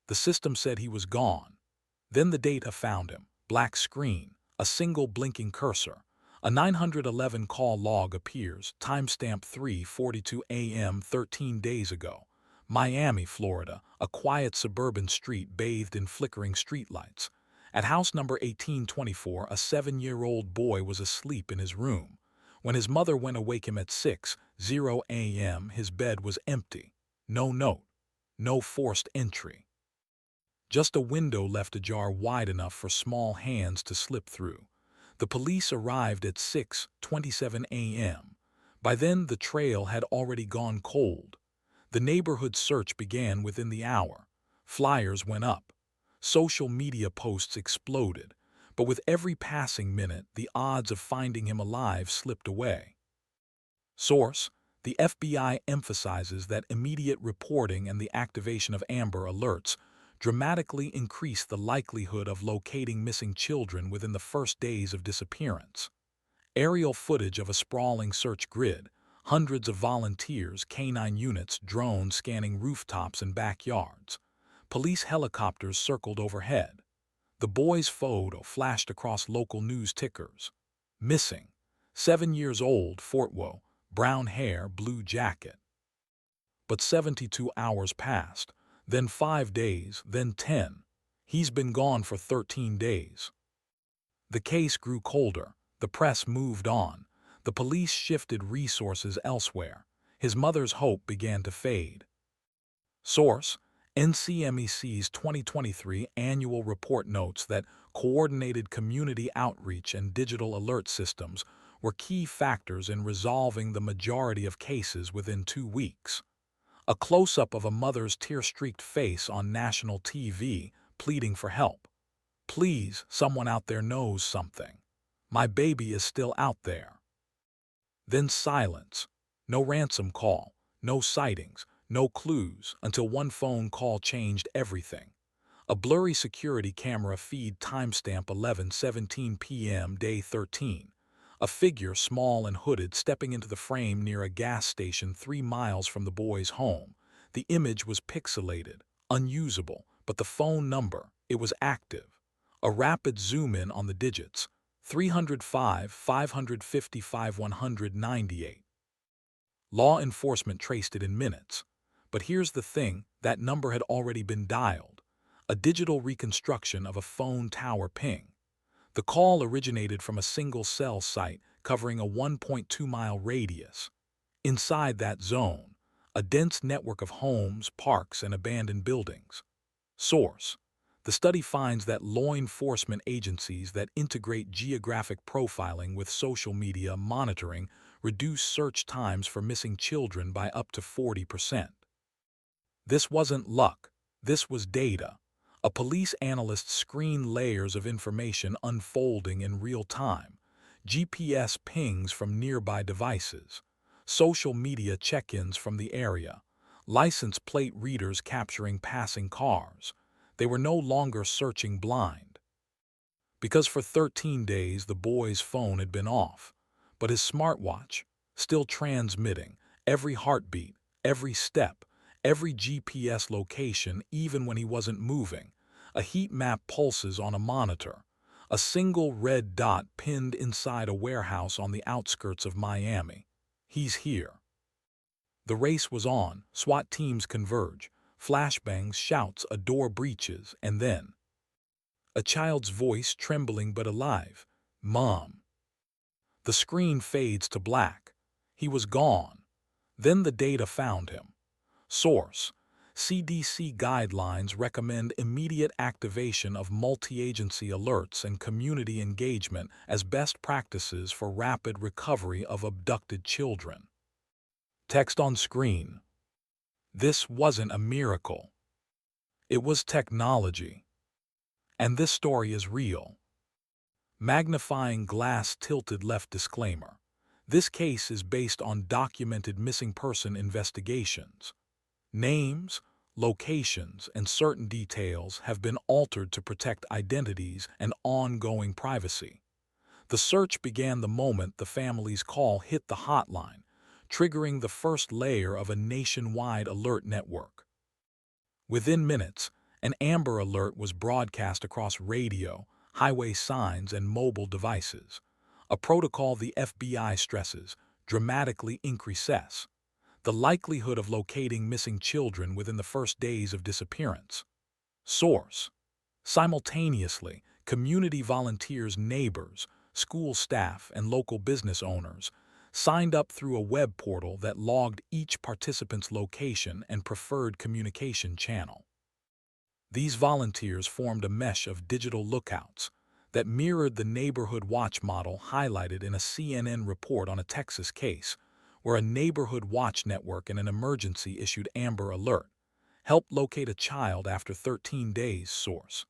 The system said he was gone. Then the data found him. Black screen, a single blinking cursor. A 911 call log appears, timestamp 3:42 a.m. 13 days ago. Miami, Florida, a quiet suburban street bathed in flickering streetlights. At house number 1824, a 7-year-old boy was asleep in his room. When his mother went to wake him at 6:00 a.m., his bed was empty. No note, no forced entry. Just a window left ajar wide enough for small hands to slip through. The police arrived at 6:27 a.m. By then, the trail had already gone cold. The neighborhood search began within the hour. Flyers went up. Social media posts exploded. But with every passing minute, the odds of finding him alive slipped away. Source: the FBI emphasizes that immediate reporting and the activation of Amber Alerts dramatically increase the likelihood of locating missing children within the first days of disappearance. Aerial footage of a sprawling search grid, hundreds of volunteers, canine units, drones scanning rooftops and backyards. Police helicopters circled overhead. The boy's photo flashed across local news tickers. Missing. 7 years old, Fort Worth, brown hair, blue jacket. But 72 hours passed, then 5 days, then 10. He's been gone for 13 days. The case grew colder. The press moved on. The police shifted resources elsewhere. His mother's hope began to fade. Source: NCMEC's 2023 annual report notes that coordinated community outreach and digital alert systems were key factors in resolving the majority of cases within 2 weeks. A close-up of a mother's tear-streaked face on national TV, pleading for help. "Please, someone out there knows something. My baby is still out there." Then silence. No ransom call, no sightings, no clues, until one phone call changed everything. A blurry security camera feed, timestamp 11:17 p.m. day 13. A figure, small and hooded, stepping into the frame near a gas station 3 miles from the boy's home. The image was pixelated, unusable, but the phone number, it was active. A rapid zoom-in on the digits. 305 555 198. Law enforcement traced it in minutes. But here's the thing, that number had already been dialed. A digital reconstruction of a phone tower ping. The call originated from a single cell site covering a 1.2-mile radius. Inside that zone, a dense network of homes, parks, and abandoned buildings. Source: the study finds that law enforcement agencies that integrate geographic profiling with social media monitoring reduce search times for missing children by up to 40%. This wasn't luck. This was data. A police analyst screened layers of information unfolding in real time. GPS pings from nearby devices. Social media check-ins from the area. License plate readers capturing passing cars. They were no longer searching blind. Because for 13 days the boy's phone had been off, but his smartwatch, still transmitting, every heartbeat, every step, every GPS location, even when he wasn't moving. A heat map pulses on a monitor. A single red dot pinned inside a warehouse on the outskirts of Miami. He's here. The race was on. SWAT teams converge. Flashbangs, shouts, a door breaches, and then a child's voice, trembling but alive. "Mom." The screen fades to black. He was gone. Then the data found him. Source: CDC guidelines recommend immediate activation of multi-agency alerts and community engagement as best practices for rapid recovery of abducted children. Text on screen. This wasn't a miracle. It was technology. And this story is real. Magnifying glass tilted left disclaimer. This case is based on documented missing person investigations. Names, locations, and certain details have been altered to protect identities and ongoing privacy. The search began the moment the family's call hit the hotline, triggering the first layer of a nationwide alert network. Within minutes, An Amber Alert was broadcast across radio, highway signs, and mobile devices, a protocol the FBI stresses dramatically increases the likelihood of locating missing children within the first days of disappearance. Source: simultaneously, community volunteers, neighbors, school staff, and local business owners signed up through a web portal that logged each participant's location and preferred communication channel. These volunteers formed a mesh of digital lookouts that mirrored the neighborhood watch model highlighted in a CNN report on a Texas case, where a neighborhood watch network and an emergency-issued Amber Alert helped locate a child after 13 days. Source: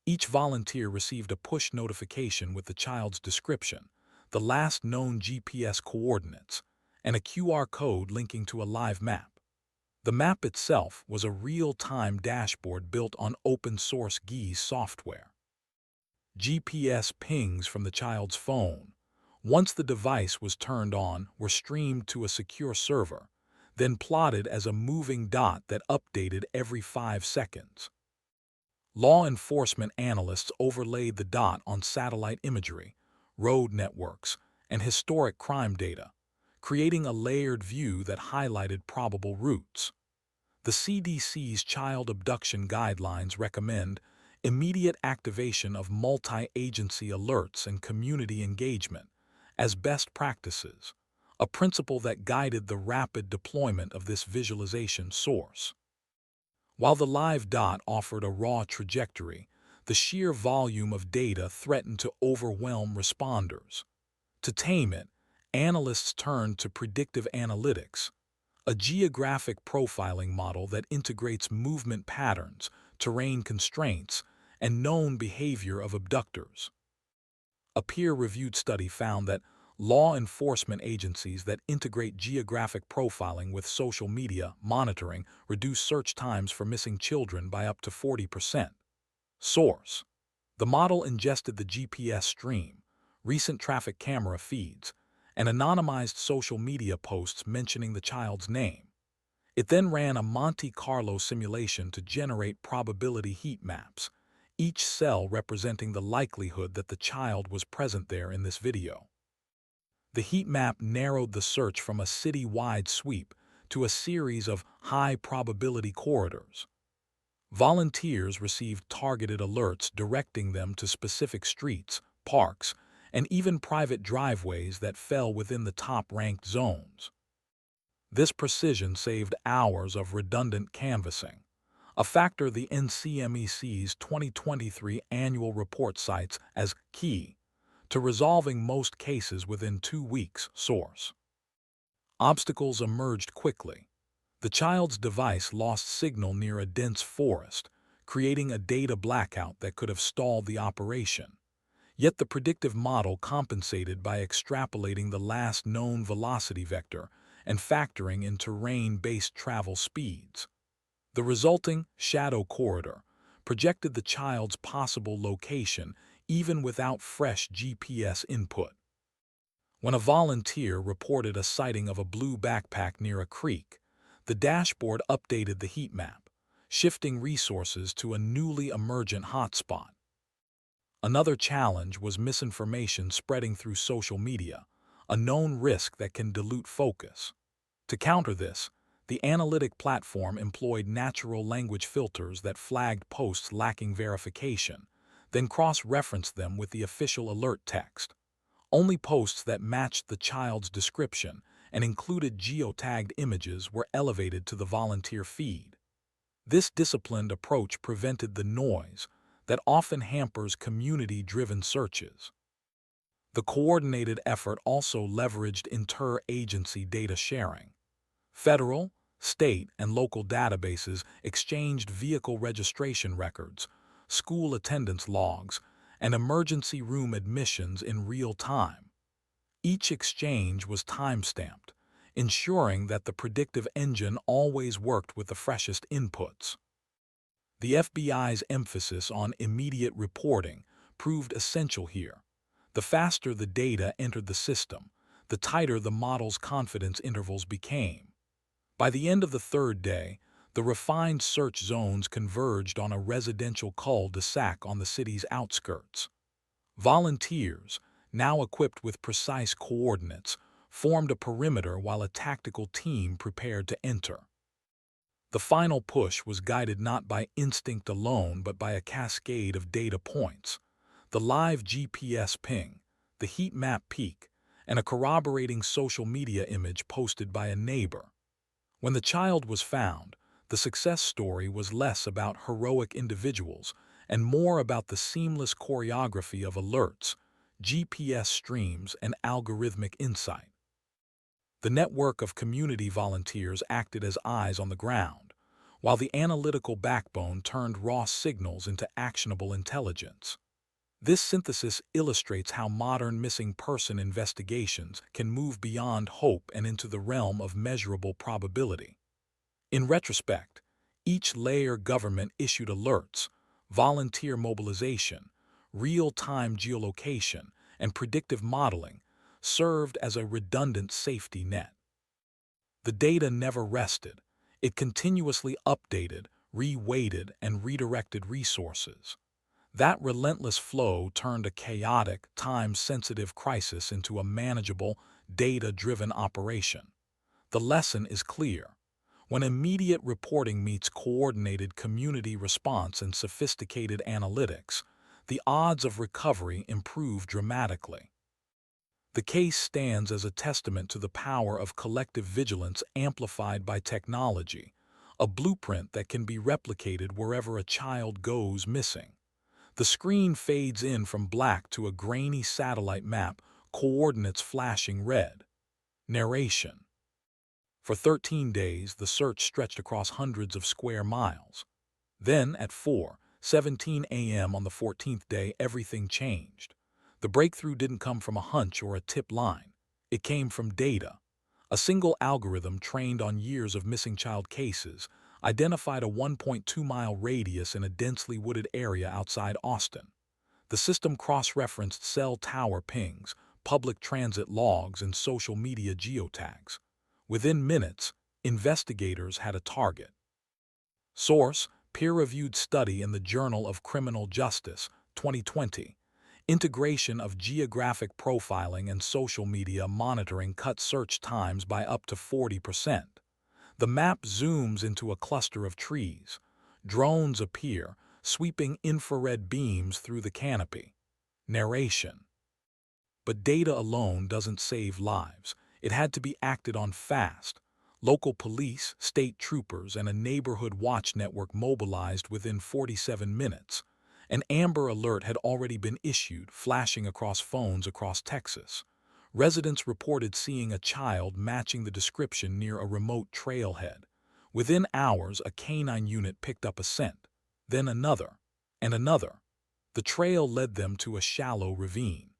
each volunteer received a push notification with the child's description, the last known GPS coordinates, and a QR code linking to a live map. The map itself was a real-time dashboard built on open-source GIS software. GPS pings from the child's phone, once the device was turned on, were streamed to a secure server, then plotted as a moving dot that updated every 5 seconds. Law enforcement analysts overlaid the dot on satellite imagery, road networks, and historic crime data, creating a layered view that highlighted probable routes. The CDC's child abduction guidelines recommend immediate activation of multi-agency alerts and community engagement as best practices, a principle that guided the rapid deployment of this visualization. Source: while the live dot offered a raw trajectory, the sheer volume of data threatened to overwhelm responders. To tame it, analysts turned to predictive analytics, a geographic profiling model that integrates movement patterns, terrain constraints, and known behavior of abductors. A peer-reviewed study found that law enforcement agencies that integrate geographic profiling with social media monitoring reduce search times for missing children by up to 40%. Source: the model ingested the GPS stream, recent traffic camera feeds, and anonymized social media posts mentioning the child's name. It then ran a Monte Carlo simulation to generate probability heat maps, each cell representing the likelihood that the child was present there in this video. The heat map narrowed the search from a city-wide sweep to a series of high-probability corridors. Volunteers received targeted alerts directing them to specific streets, parks, and even private driveways that fell within the top-ranked zones. This precision saved hours of redundant canvassing, a factor the NCMEC's 2023 annual report cites as key to resolving most cases within 2 weeks. Source: obstacles emerged quickly. The child's device lost signal near a dense forest, creating a data blackout that could have stalled the operation. Yet the predictive model compensated by extrapolating the last known velocity vector and factoring in terrain-based travel speeds. The resulting shadow corridor projected the child's possible location even without fresh GPS input. When a volunteer reported a sighting of a blue backpack near a creek, the dashboard updated the heat map, shifting resources to a newly emergent hotspot. Another challenge was misinformation spreading through social media, a known risk that can dilute focus. To counter this, the analytic platform employed natural language filters that flagged posts lacking verification, then cross-referenced them with the official alert text. Only posts that matched the child's description and included geotagged images were elevated to the volunteer feed. This disciplined approach prevented the noise that often hampers community-driven searches. The coordinated effort also leveraged inter-agency data sharing. Federal, state, and local databases exchanged vehicle registration records, school attendance logs, and emergency room admissions in real time. Each exchange was time-stamped, ensuring that the predictive engine always worked with the freshest inputs. The FBI's emphasis on immediate reporting proved essential here. The faster the data entered the system, the tighter the model's confidence intervals became. By the end of the third day, The refined search zones converged on a residential cul-de-sac on the city's outskirts. Volunteers, now equipped with precise coordinates, formed a perimeter while a tactical team prepared to enter. The final push was guided not by instinct alone but by a cascade of data points: the live GPS ping, the heat map peak, and a corroborating social media image posted by a neighbor. When the child was found, the success story was less about heroic individuals and more about the seamless choreography of alerts, GPS streams, and algorithmic insight. The network of community volunteers acted as eyes on the ground, while the analytical backbone turned raw signals into actionable intelligence. This synthesis illustrates how modern missing person investigations can move beyond hope and into the realm of measurable probability. In retrospect, each layer government issued alerts, volunteer mobilization, real-time geolocation, and predictive modeling served as a redundant safety net. The data never rested. It continuously updated, re-weighted, and redirected resources. That relentless flow turned a chaotic, time-sensitive crisis into a manageable, data-driven operation. The lesson is clear. When immediate reporting meets coordinated community response and sophisticated analytics, the odds of recovery improve dramatically. The case stands as a testament to the power of collective vigilance amplified by technology, a blueprint that can be replicated wherever a child goes missing. The screen fades in from black to a grainy satellite map, coordinates flashing red. Narration. For 13 days, the search stretched across hundreds of square miles. Then, at 4:17 a.m. on the 14th day, everything changed. The breakthrough didn't come from a hunch or a tip line. It came from data. A single algorithm trained on years of missing child cases identified a 1.2-mile radius in a densely wooded area outside Austin. The system cross-referenced cell tower pings, public transit logs, and social media geotags. Within minutes, investigators had a target. Source: peer-reviewed study in the Journal of Criminal Justice, 2020. Integration of geographic profiling and social media monitoring cut search times by up to 40%. The map zooms into a cluster of trees. Drones appear, sweeping infrared beams through the canopy. Narration. But data alone doesn't save lives. It had to be acted on fast. Local police, state troopers, and a neighborhood watch network mobilized within 47 minutes. An Amber Alert had already been issued, flashing across phones across Texas. Residents reported seeing a child matching the description near a remote trailhead. Within hours, a canine unit picked up a scent. Then another, and another. The trail led them to a shallow ravine.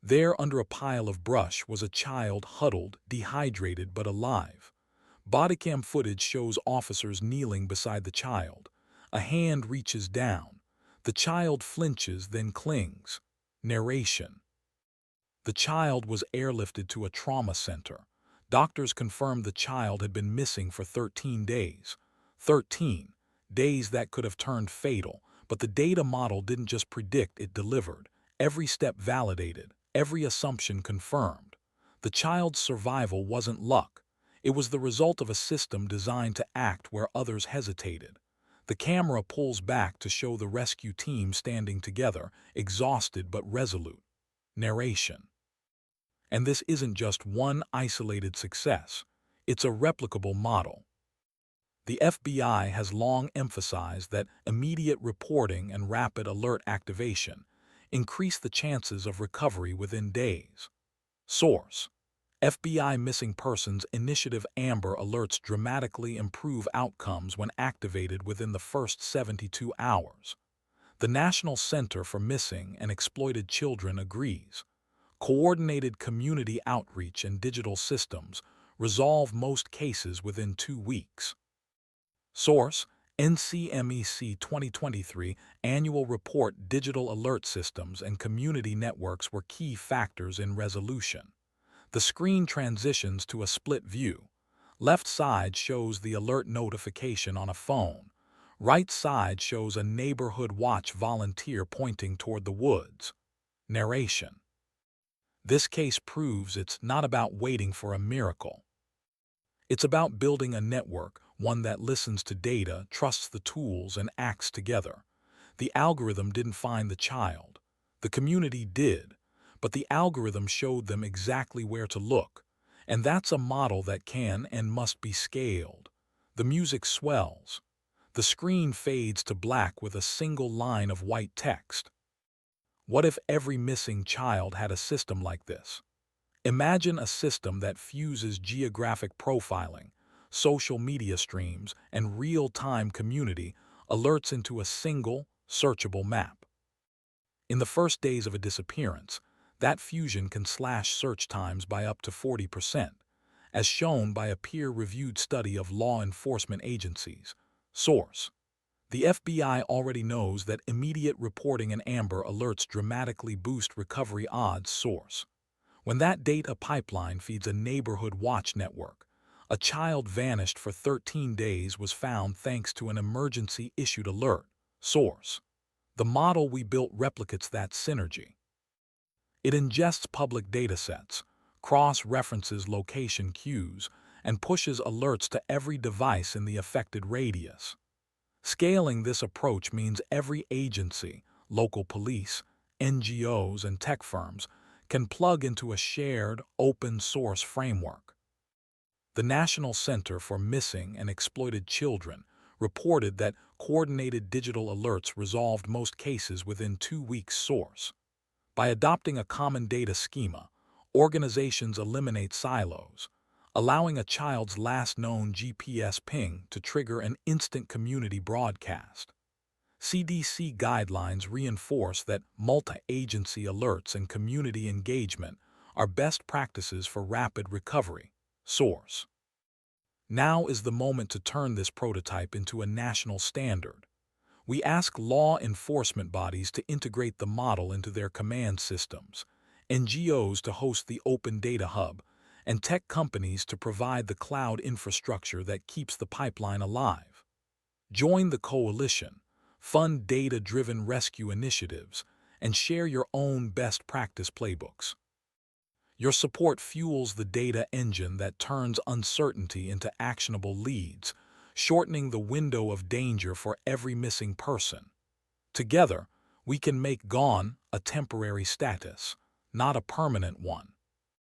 There, under a pile of brush, was a child huddled, dehydrated but alive. Bodycam footage shows officers kneeling beside the child. A hand reaches down. The child flinches, then clings. Narration. The child was airlifted to a trauma center. Doctors confirmed the child had been missing for 13 days. 13 days that could have turned fatal, but the data model didn't just predict, it delivered. Every step validated. Every assumption confirmed. The child's survival wasn't luck. It was the result of a system designed to act where others hesitated. The camera pulls back to show the rescue team standing together, exhausted but resolute. Narration. And this isn't just one isolated success. It's a replicable model. The FBI has long emphasized that immediate reporting and rapid alert activation increase the chances of recovery within days. Source: FBI Missing Persons Initiative. Amber Alerts dramatically improve outcomes when activated within the first 72 hours. The National Center for Missing and Exploited Children agrees. Coordinated community outreach and digital systems resolve most cases within 2 weeks. Source: NCMEC 2023 Annual Report. Digital alert systems and community networks were key factors in resolution. The screen transitions to a split view. Left side shows the alert notification on a phone. Right side shows a neighborhood watch volunteer pointing toward the woods. Narration. This case proves it's not about waiting for a miracle. It's about building a network, one that listens to data, trusts the tools, and acts together. The algorithm didn't find the child. The community did, but the algorithm showed them exactly where to look. And that's a model that can and must be scaled. The music swells. The screen fades to black with a single line of white text. What if every missing child had a system like this? Imagine a system that fuses geographic profiling, social media streams, and real-time community alerts into a single, searchable map. In the first days of a disappearance, that fusion can slash search times by up to 40%, as shown by a peer-reviewed study of law enforcement agencies. Source: the FBI already knows that immediate reporting in Amber Alerts dramatically boost recovery odds. Source: when that data pipeline feeds a neighborhood watch network, a child vanished for 13 days was found thanks to an emergency-issued alert. Source: the model we built replicates that synergy. It ingests public datasets, cross-references location cues, and pushes alerts to every device in the affected radius. Scaling this approach means every agency, local police, NGOs, and tech firms can plug into a shared, open-source framework. The National Center for Missing and Exploited Children reported that coordinated digital alerts resolved most cases within 2 weeks. Source: by adopting a common data schema, organizations eliminate silos, allowing a child's last known GPS ping to trigger an instant community broadcast. CDC guidelines reinforce that multi-agency alerts and community engagement are best practices for rapid recovery. Source: now is the moment to turn this prototype into a national standard. We ask law enforcement bodies to integrate the model into their command systems, NGOs to host the Open Data Hub, and tech companies to provide the cloud infrastructure that keeps the pipeline alive. Join the coalition, fund data-driven rescue initiatives, and share your own best practice playbooks. Your support fuels the data engine that turns uncertainty into actionable leads, shortening the window of danger for every missing person. Together, we can make gone a temporary status, not a permanent one.